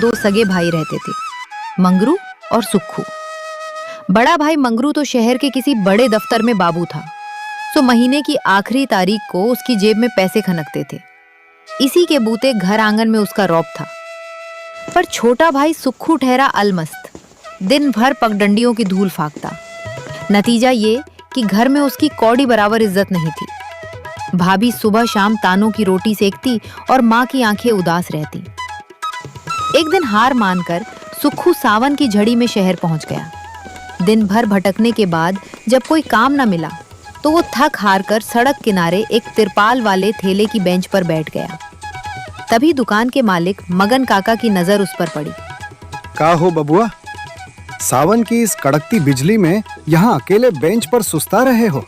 दो सगे भाई रहते थे, मंगरू और सुक्खू। बड़ा भाई मंगरू तो शहर के किसी बड़े दफ्तर में बाबू था, तो महीने की आखिरी तारीख को उसकी जेब में पैसे खनकते थे। इसी के बूते घर आंगन में उसका रौब था। पर छोटा भाई सुक्खू ठहरा अलमस्त, दिन भर पगडंडियों की धूल फाकता। नतीजा ये कि घर में उसकी कौड़ी बराबर इज्जत नहीं थी। भाभी सुबह शाम तानों की रोटी सेकती और माँ की आंखें उदास रहती। एक दिन हार मानकर सुक्खू सावन की झड़ी में शहर पहुंच गया। दिन भर भटकने के बाद जब कोई काम न मिला तो वो थक हार कर सड़क किनारे एक तिरपाल वाले ठेले की बेंच पर बैठ गया। तभी दुकान के मालिक मगन काका की नजर उस पर पड़ी। का हो बबुआ, सावन की इस कड़कती बिजली में यहाँ अकेले बेंच पर सुस्ता रहे हो?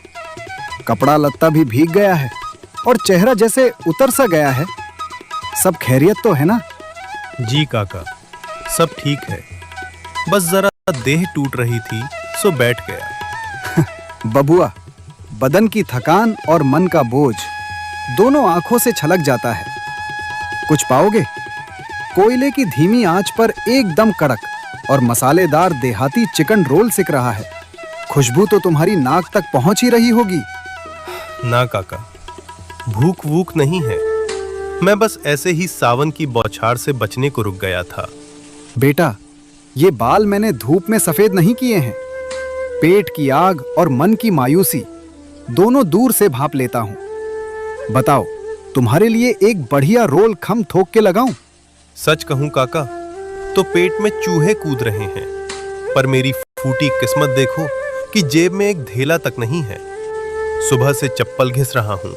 कपड़ा लत्ता भी भीग गया है और चेहरा जैसे उतर सा गया है। सब खैरियत तो है ना? जी काका, सब ठीक है, बस जरा देह टूट रही थी सो बैठ गया। बबुआ, बदन की थकान और मन का बोझ दोनों आंखों से छलक जाता है। कुछ पाओगे? कोयले की धीमी आंच पर एकदम कड़क और मसालेदार देहाती चिकन रोल सिक रहा है। खुशबू तो तुम्हारी नाक तक पहुंच ही रही होगी। ना काका, भूख वूख नहीं है, मैं बस ऐसे ही सावन की बौछार से बचने को रुक गया था। बेटा, ये बाल मैंने धूप में सफेद नहीं किए हैं। पेट की आग और मन की मायूसी दोनों दूर से भांप लेता हूं। बताओ, तुम्हारे लिए एक बढ़िया रोल खम थोक के लगाऊं? सच कहूं काका, तो पेट में चूहे कूद रहे हैं, पर मेरी फूटी किस्मत देखो कि जेब में एक धेला तक नहीं है। सुबह से चप्पल घिस रहा हूं,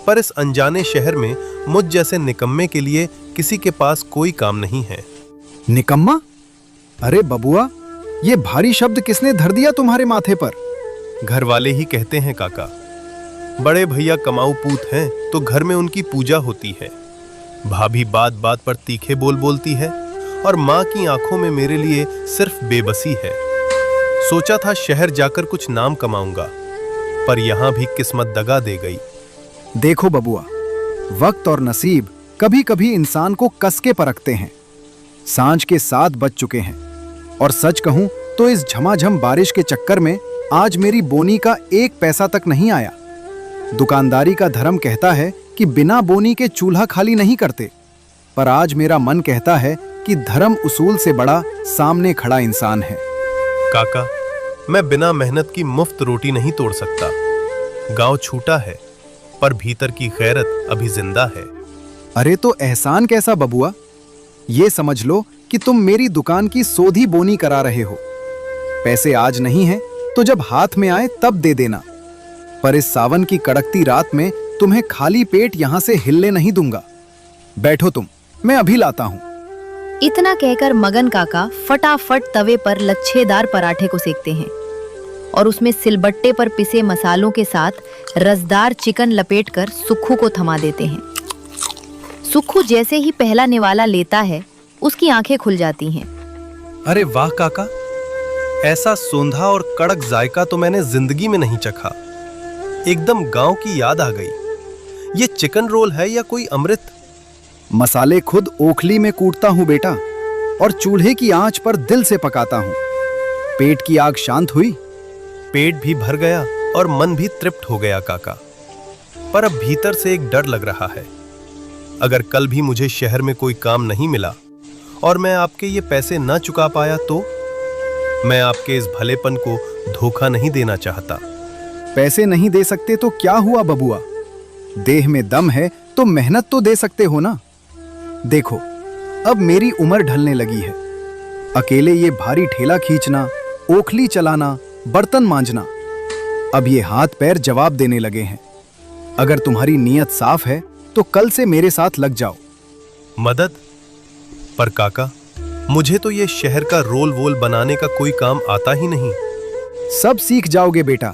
पर इस अनजाने शहर में मुझ जैसे निकम्मे के लिए किसी के पास कोई काम नहीं है। निकम्मा? अरे बबुआ, ये भारी शब्द किसने धर दिया तुम्हारे माथे पर? घर वाले ही कहते हैं काका। बड़े भैया कमाऊ पूत हैं तो घर में उनकी पूजा होती है। भाभी बात बात पर तीखे बोल बोलती है और माँ की आंखों में मेरे लिए सिर्फ बेबसी है। सोचा था शहर जाकर कुछ नाम कमाऊंगा, पर यहां भी किस्मत दगा दे गई। देखो बबुआ, वक्त और नसीब कभी कभी इंसान को कस के परखते हैं। सांझ के 7 बज चुके हैं और सच कहूं तो इस झमाझम बारिश के चक्कर में आज मेरी बोनी का 1 पैसा तक नहीं आया। दुकानदारी का धर्म कहता है कि बिना बोनी के चूल्हा खाली नहीं करते, पर आज मेरा मन कहता है कि धर्म उसूल से बड़ा सामने खड़ा इंसान है। काका, मैं बिना मेहनत की मुफ्त रोटी नहीं तोड़ सकता। गांव छूटा है, पर भीतर की गैरत अभी जिंदा है। अरे तो एहसान कैसा बबुआ? ये समझ लो कि तुम मेरी दुकान की सोधी बोनी करा रहे हो। पैसे आज नहीं हैं तो जब हाथ में आए तब दे देना, पर इस सावन की कड़कती रात में तुम्हें खाली पेट यहां से हिलने नहीं दूंगा। बैठो तुम, मैं अभी लाता हूं। इतना कहकर मगन काका फटाफट तवे पर लच्छेदार पराठे को सेकते हैं और उसमें सिलबट्टे पर पिसे मसालों के साथ रसदार चिकन लपेटकर सुक्खू को थमा देते हैं। सुक्खू जैसे ही पहला निवाला लेता है, उसकी आंखें खुल जाती हैं। अरे वाह काका, ऐसा सोंधा और कड़क जायका तो मैंने जिंदगी में नहीं चखा। एकदम गांव की याद आ गई। ये चिकन रोल है या कोई अमृत? मसाले खुद ओखली में कूटता हूं बेटा, और चूल्हे की आंच पर दिल से पकाता हूं। पेट की आग शांत हुई? पेट भी भर गया और मन भी तृप्त हो गया काका, पर अब भीतर से एक डर लग रहा है। अगर कल भी मुझे शहर में कोई काम नहीं मिला और मैं आपके ये पैसे न चुका पाया तो? मैं आपके इस भलेपन को धोखा नहीं देना चाहता। पैसे नहीं दे सकते तो क्या हुआ बबुआ? देह में दम है तो मेहनत तो दे सकते हो ना। देखो, अब मेरी उम्र ढलने लगी है। अकेले ये भारी ठेला खींचना, ओखली चलाना, बर्तन मांजना, अब ये हाथ पैर जवाब देने लगे हैं। अगर तुम्हारी नीयत साफ है तो कल से मेरे साथ लग जाओ। मदद? पर काका, मुझे तो ये शहर का रोल वोल बनाने का कोई काम आता ही नहीं। सब सीख जाओगे बेटा,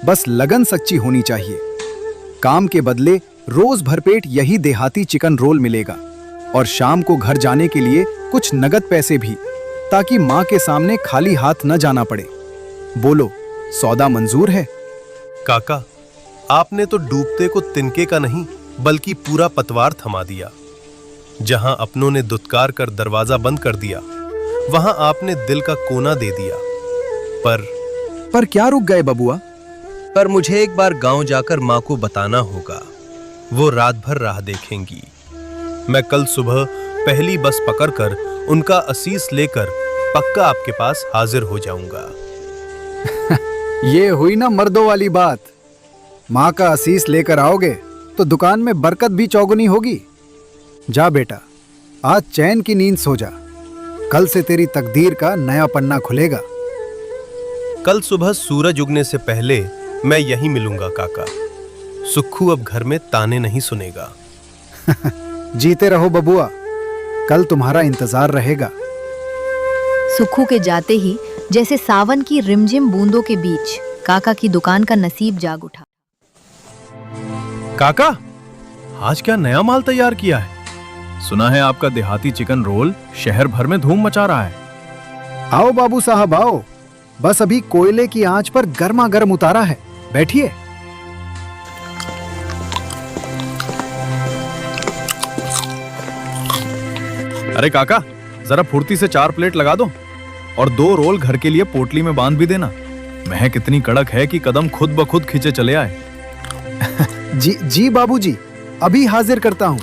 बस लगन सच्ची होनी चाहिए। काम के बदले रोज भरपेट यही देहाती चिकन रोल मिलेगा और शाम को घर जाने के लिए कुछ नगद पैसे भी, ताकि माँ के सामने खाली हाथ न जाना पड़े। बोलो, सौदा मंजूर है? काका, आपने तो डूबते को तिनके का नहीं बल्कि पूरा पतवार थमा दिया। जहां अपनों ने दुत्कार कर दरवाजा बंद कर दिया, वहां आपने दिल का कोना दे दिया। पर क्या रुक गए बबुआ? पर मुझे एक बार गांव जाकर माँ को बताना होगा। वो रात भर राह देखेंगी। मैं कल सुबह पहली बस पकड़कर उनका असीस लेकर पक्का आपके पास हाजिर हो जाऊंगा। ये हुई ना मर्दों वाली बात। माँ का असीस लेकर आओगे तो दुकान में बरकत भी चौगुनी होगी। जा बेटा, आज चैन की नींद सो जा। कल से तेरी तकदीर का नया पन्ना खुलेगा। कल सुबह सूरज उगने से पहले मैं यहीं मिलूंगा काका। सुक्खू अब घर में ताने नहीं सुनेगा। जीते रहो बबुआ, कल तुम्हारा इंतजार रहेगा। सुक्खू के जाते ही जैसे सावन की रिमझिम बूंदों के बीच काका की दुकान का नसीब जाग उठा। काका, आज क्या नया माल तैयार किया है? सुना है आपका देहाती चिकन रोल शहर भर में धूम मचा रहा है। आओ बाबू साहब आओ, बस अभी कोयले की आंच पर गर्मा गर्म उतारा है। बैठिए। अरे काका, जरा फुर्ती से 4 प्लेट लगा दो और 2 रोल घर के लिए पोटली में बांध भी देना। महक इतनी कड़क है कि कदम खुद ब खुद खींचे चले आए। जी बाबूजी, अभी हाजिर करता हूँ।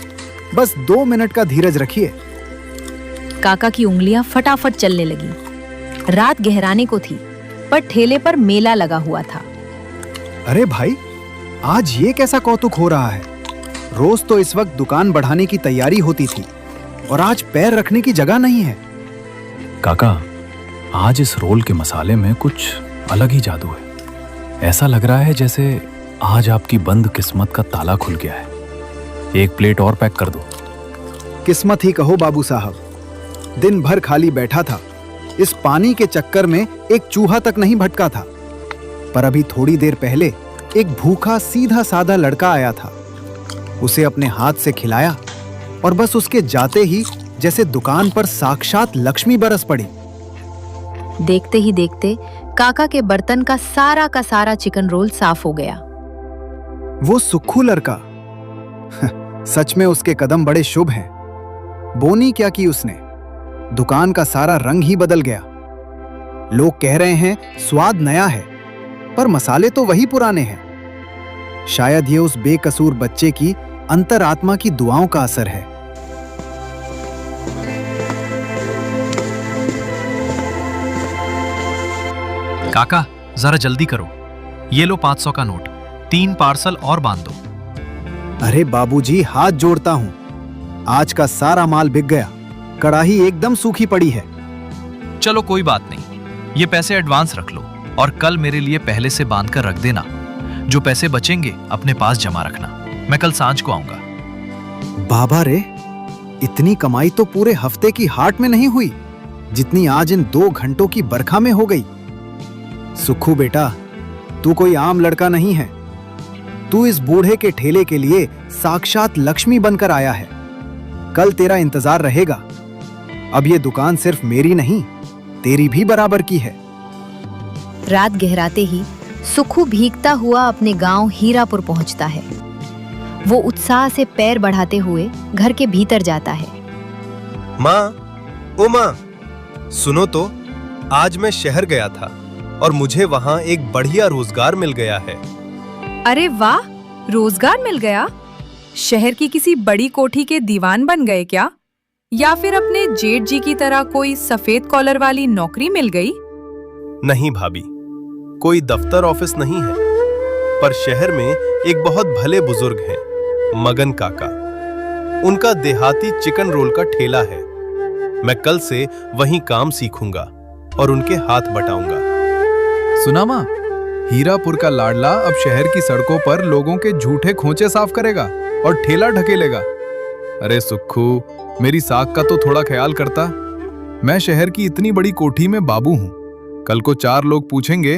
बस 2 मिनट का धीरज रखिए। काका की उंगलियां फटाफट चलने लगी। रात गहराने को थी, पर ठेले पर मेला लगा हुआ था। अरे भाई, आज ये कैसा कौतुक हो रहा है? रोज तो इस वक्त दुकान बढ़ाने की तैयारी होती थी और आज पैर रखने की जगह नहीं है। काका, आज इस रोल के मसाले में कुछ अलग ही जादू है। ऐसा लग रहा है जैसे आज आपकी बंद किस्मत का ताला खुल गया है। 1 प्लेट और पैक कर दो। किस्मत ही कहो बाबू साहब। दिन भर खाली बैठा था। इस पानी के चक्कर में एक चूहा तक नहीं भटका था। पर अभी थोड़ी देर पहले एक भूखा सीधा साधा लड़का आया था। उसे अपने हाथ से खिलाया और बस उसके जाते ही जैसे दुकान पर साक्षात लक्ष्मी बरस पड़ी। देखते ही देखते काका के बर्तन का सारा चिकन रोल साफ हो गया। वो सुक्खू लड़का, सच में उसके कदम बड़े शुभ हैं। बोनी क्या की उसने, दुकान का सारा रंग ही बदल गया। लोग कह रहे हैं स्वाद नया है, पर मसाले तो वही पुराने हैं। शायद ये उस बेकसूर बच्चे की अंतरात्मा की दुआओं का असर है। काका, जरा जल्दी करो। ये लो 500 का नोट। 3 पार्सल और बांध दो। अरे बाबूजी, हाथ जोड़ता हूं। आज का सारा माल बिक गया। कड़ाही एकदम सूखी पड़ी है। चलो कोई बात नहीं, ये पैसे एडवांस रख लो और कल मेरे लिए पहले से बांध कर रख देना। जो पैसे बचेंगे अपने पास जमा रखना। मैं कल सांझ को आऊंगा। बाबा रे, इतनी कमाई तो पूरे हफ्ते की हाट में नहीं हुई जितनी आज इन 2 घंटों की बरखा में हो गई। सुक्खू बेटा, तू कोई आम लड़का नहीं है। तू इस बूढ़े के ठेले के लिए साक्षात लक्ष्मी बनकर आया है। कल तेरा इंतजार रहेगा। अब ये दुकान सिर्फ मेरी नहीं, तेरी भी बराबर की है। रात गहराते ही सुक्खू भीगता हुआ अपने गांव हीरापुर पहुंचता है। वो उत्साह से पैर बढ़ाते हुए घर के भीतर जाता है। माँ, ओ माँ, सुनो तो, आज मैं शहर गया था और मुझे वहाँ एक बढ़िया रोजगार मिल गया है। अरे वाह, रोजगार मिल गया? शहर की किसी बड़ी कोठी के दीवान बन गए क्या? या फिर अपने जेठ जी की तरह कोई सफेद कॉलर वाली नौकरी मिल गई? नहीं भाभी, कोई दफ्तर ऑफिस नहीं है, पर शहर में एक बहुत भले बुजुर्ग हैं, मगन काका। उनका देहाती चिकन रोल का ठेला है। मैं कल से वहीं काम सीखूंगा और उनके हाथ बटाऊंगा। सुना माँ, हीरापुर का लाडला अब शहर की सड़कों पर लोगों के झूठे खोंचे साफ करेगा और ठेला ढकेलेगा। अरे सुक्खू, मेरी साख का तो थोड़ा ख्याल करता। मैं शहर की इतनी बड़ी कोठी में बाबू हूँ। कल को 4 लोग पूछेंगे